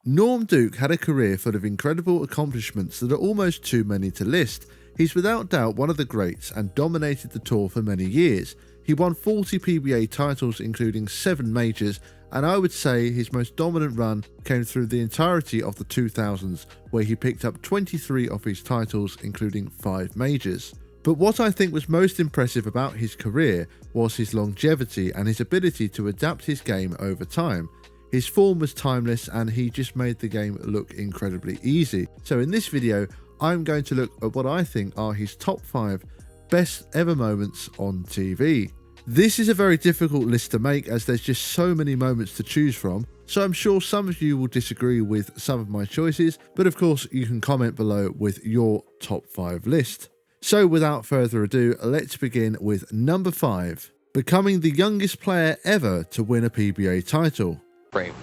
Norm Duke had a career full of incredible accomplishments that are almost too many to list. He's without doubt one of the greats and dominated the tour for many years. He won 40 PBA titles including 7 majors, and I would say his most dominant run came through the entirety of the 2000s, where he picked up 23 of his titles including 5 majors. But what I think was most impressive about his career was his longevity and his ability to adapt his game over time. His form was timeless and he just made the game look incredibly easy. So in this video, I'm going to look at what I think are his top 5 best ever moments on TV. This is a very difficult list to make as there's just so many moments to choose from, so I'm sure some of you will disagree with some of my choices, but of course you can comment below with your top 5 list. So without further ado, let's begin with number 5, becoming the youngest player ever to win a PBA title. Brave.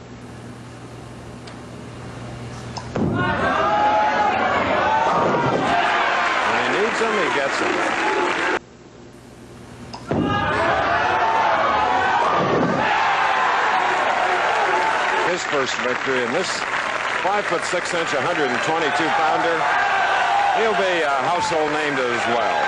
When he needs them, he gets them. His first victory in this 5'6", 122-pounder. He'll be a household name as well.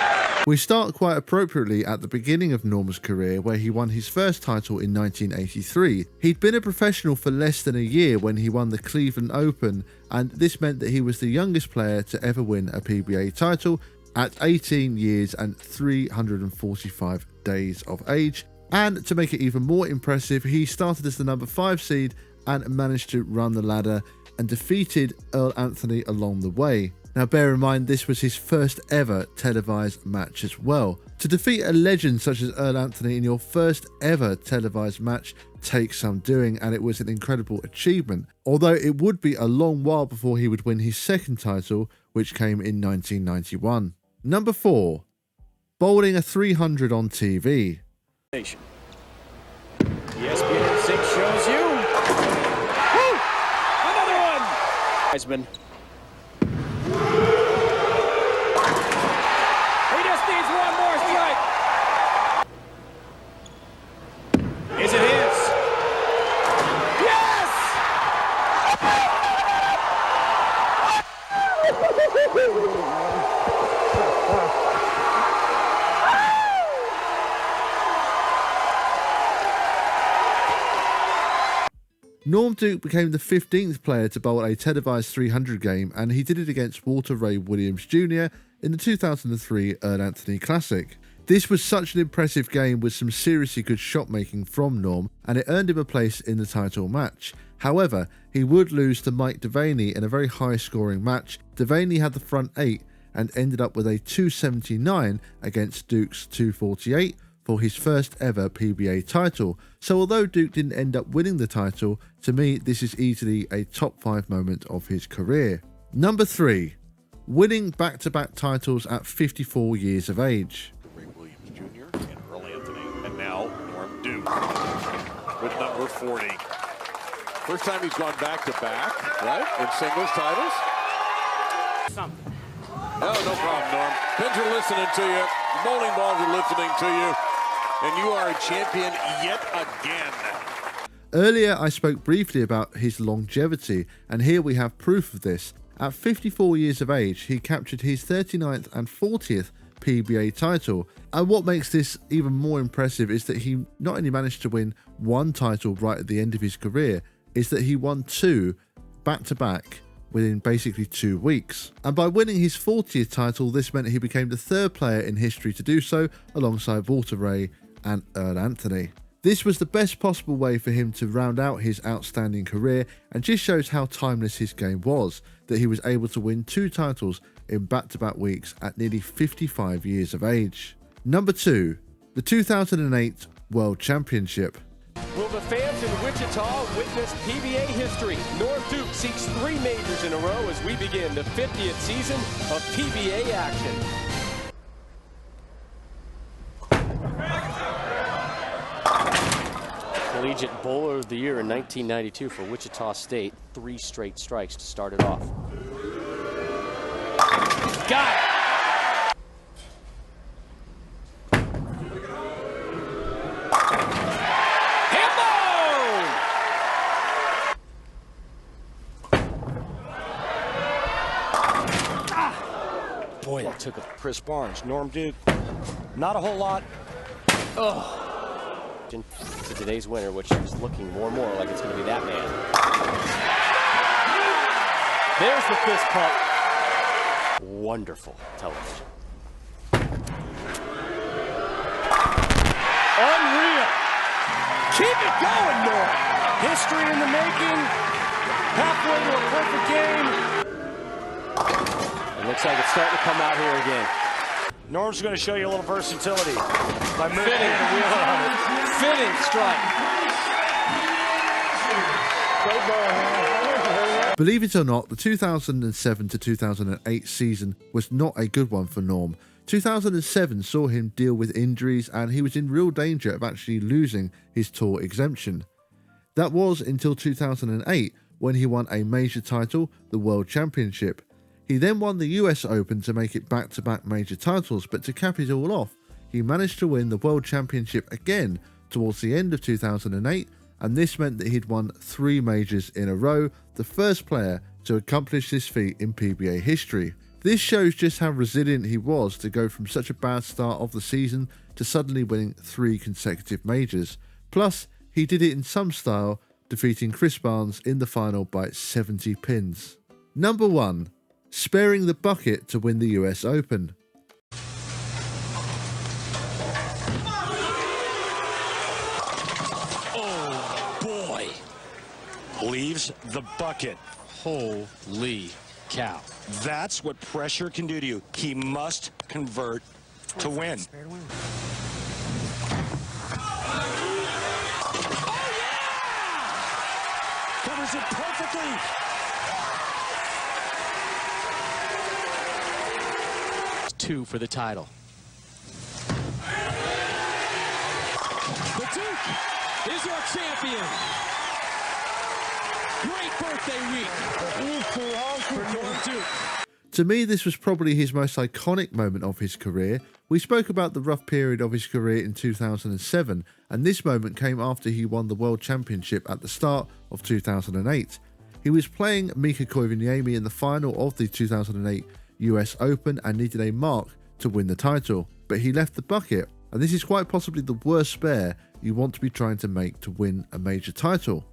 We start quite appropriately at the beginning of Norm's career, where he won his first title in 1983. He'd been a professional for less than a year when he won the Cleveland Open, and this meant that he was the youngest player to ever win a PBA title at 18 years and 345 days of age. And to make it even more impressive, he started as the number 5 seed and managed to run the ladder and defeated Earl Anthony along the way. Now bear in mind, this was his first ever televised match as well. To defeat a legend such as Earl Anthony in your first ever televised match takes some doing, and it was an incredible achievement. Although it would be a long while before he would win his second title, which came in 1991. Number 4, bowling a 300 on TV. ESPN 6 shows you. Woo! Another one! Heisman. He just needs one more strike. Is it his? Yes! Norm Duke became the 15th player to bowl a televised 300 game, and he did it against Walter Ray Williams Jr. in the 2003 Earl Anthony Classic. This was such an impressive game with some seriously good shot making from Norm, and it earned him a place in the title match. However, he would lose to Mike Devaney in a very high scoring match. Devaney had the front 8 and ended up with a 279 against Duke's 248 for his first ever PBA title. So although Duke didn't end up winning the title, to me this is easily a top 5 moment of his career. Number 3, winning back-to-back titles at 54 years of age. Ray Williams Jr. and Earl Anthony, and now Norm Duke with number 40. First time he's gone back-to-back, right, in singles titles? Something. No problem, Norm. Pins are listening to you. Bowling balls are listening to you. And you are a champion yet again. Earlier I spoke briefly about his longevity, and here we have proof of this. At 54 years of age, he captured his 39th and 40th PBA title. And what makes this even more impressive is that he not only managed to win one title right at the end of his career, is that he won 2 back-to-back within basically 2 weeks. And by winning his 40th title, this meant he became the 3rd player in history to do so, alongside Walter Ray and Earl Anthony. This was the best possible way for him to round out his outstanding career, and just shows how timeless his game was, that he was able to win 2 titles in back-to-back weeks at nearly 55 years of age. Number 2, the 2008 World Championship. Will the fans in Wichita witness PBA history? Norm Duke seeks 3 majors in a row as we begin the 50th season of PBA action. Collegiate Bowler of the Year in 1992 for Wichita State. 3 straight strikes to start it off. Got it! Boy, that took a... Chris Barnes, Norm Duke, not a whole lot. To today's winner, which is looking more and more like it's going to be that man. There's the fist pump. Wonderful television. Unreal. Keep it going, Norm. History in the making. Halfway to a perfect game. It looks like it's starting to come out here again. Norm's going to show you a little versatility by moving Fitting. the wheel on it. Fitting strike. Believe it or not, the 2007 to 2008 season was not a good one for Norm. 2007 saw him deal with injuries and he was in real danger of actually losing his tour exemption. That was until 2008 when he won a major title, the World Championship. He then won the US Open to make it back-to-back major titles, but to cap it all off, he managed to win the World Championship again towards the end of 2008, and this meant that he'd won 3 majors in a row, the first player to accomplish this feat in PBA history. This shows just how resilient he was to go from such a bad start of the season to suddenly winning 3 consecutive majors. Plus, he did it in some style, defeating Chris Barnes in the final by 70 pins. Number 1. Sparing the bucket to win the US Open. Oh, boy. Leaves the bucket. Holy cow. That's what pressure can do to you. He must convert to win. Oh, yeah! Covers it perfectly. Two for the title. The Duke is your champion. Great birthday week for Norm Duke. To me, this was probably his most iconic moment of his career. We spoke about the rough period of his career in 2007, and this moment came after he won the World Championship at the start of 2008. He was playing Mika Koivuniemi in the final of the 2008 US Open and needed a mark to win the title, but he left the bucket, and this is quite possibly the worst spare you want to be trying to make to win a major title.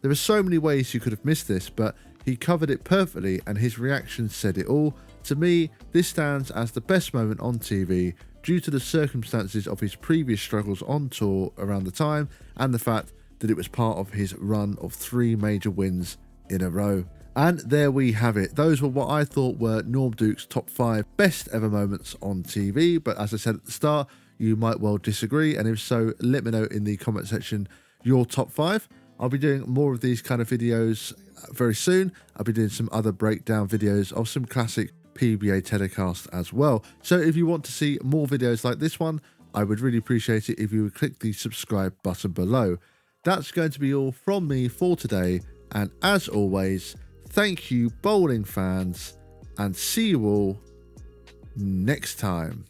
There are so many ways you could have missed this, but he covered it perfectly and his reaction said it all. To me, this stands as the best moment on TV due to the circumstances of his previous struggles on tour around the time and the fact that it was part of his run of 3 major wins in a row. And there we have it. Those were what I thought were Norm Duke's top 5 best ever moments on TV. But as I said at the start, you might well disagree. And if so, let me know in the comment section your top 5. I'll be doing more of these kind of videos very soon. I'll be doing some other breakdown videos of some classic PBA telecasts as well. So if you want to see more videos like this one, I would really appreciate it if you would click the subscribe button below. That's going to be all from me for today. And as always, thank you, bowling fans, and see you all next time.